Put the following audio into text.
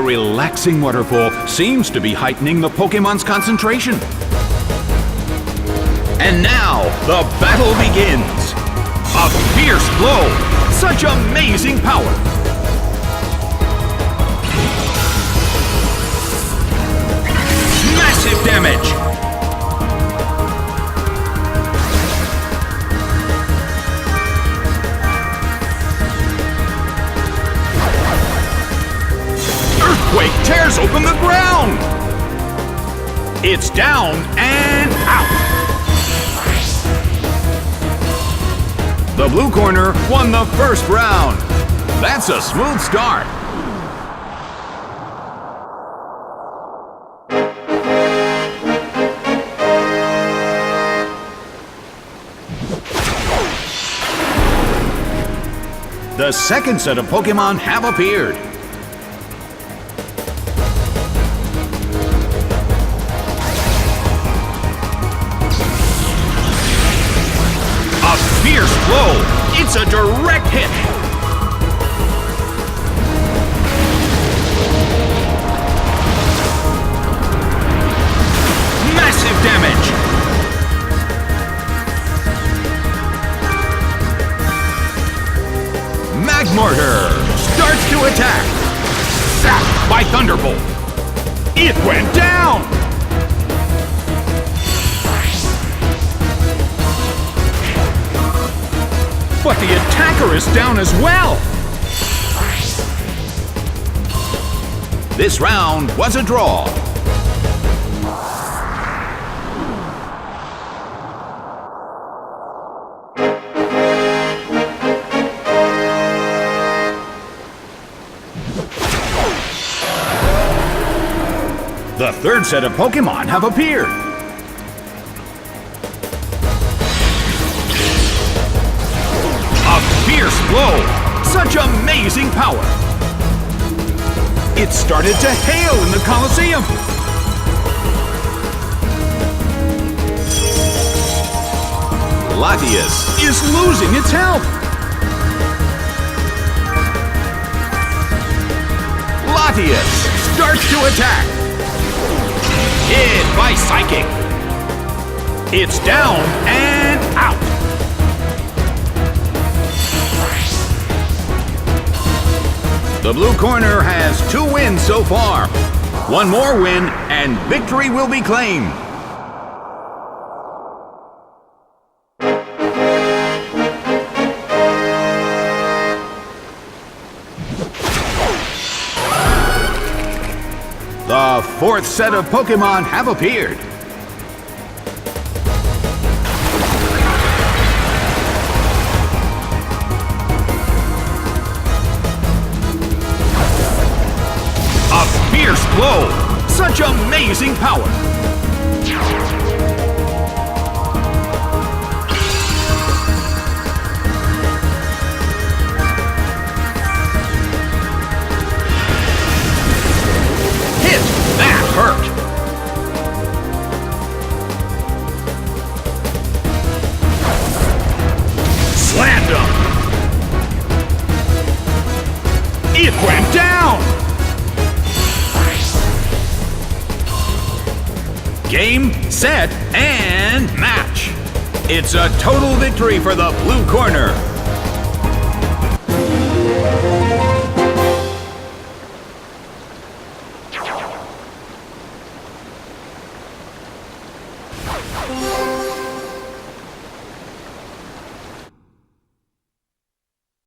relaxing waterfall seems to be heightening the Pokemon's concentration. And now, the battle begins! A fierce blow! Such amazing power! Massive damage! Earthquake tears open the ground! It's down and out! The blue corner won the first round. That's a smooth start. The second set of Pokemon have appeared. A fierce blow! It's a direct hit! Massive damage! Magmortar starts to attack! Zapped by Thunderbolt! It went down! But the attacker is down as well! This round was a draw. The third set of Pokemon have appeared. A fierce blow! Such amazing power! It started to hail in the Colosseum! Latias is losing its health! Latias starts to attack! Hit by Psychic! It's down and out! The blue corner has 2 wins so far. One more win and victory will be claimed. The fourth set of Pokemon have appeared. A fierce blow! Such amazing power! Hurt. Slammed him. It went down. Game, set, and match. It's a total victory for the blue corner.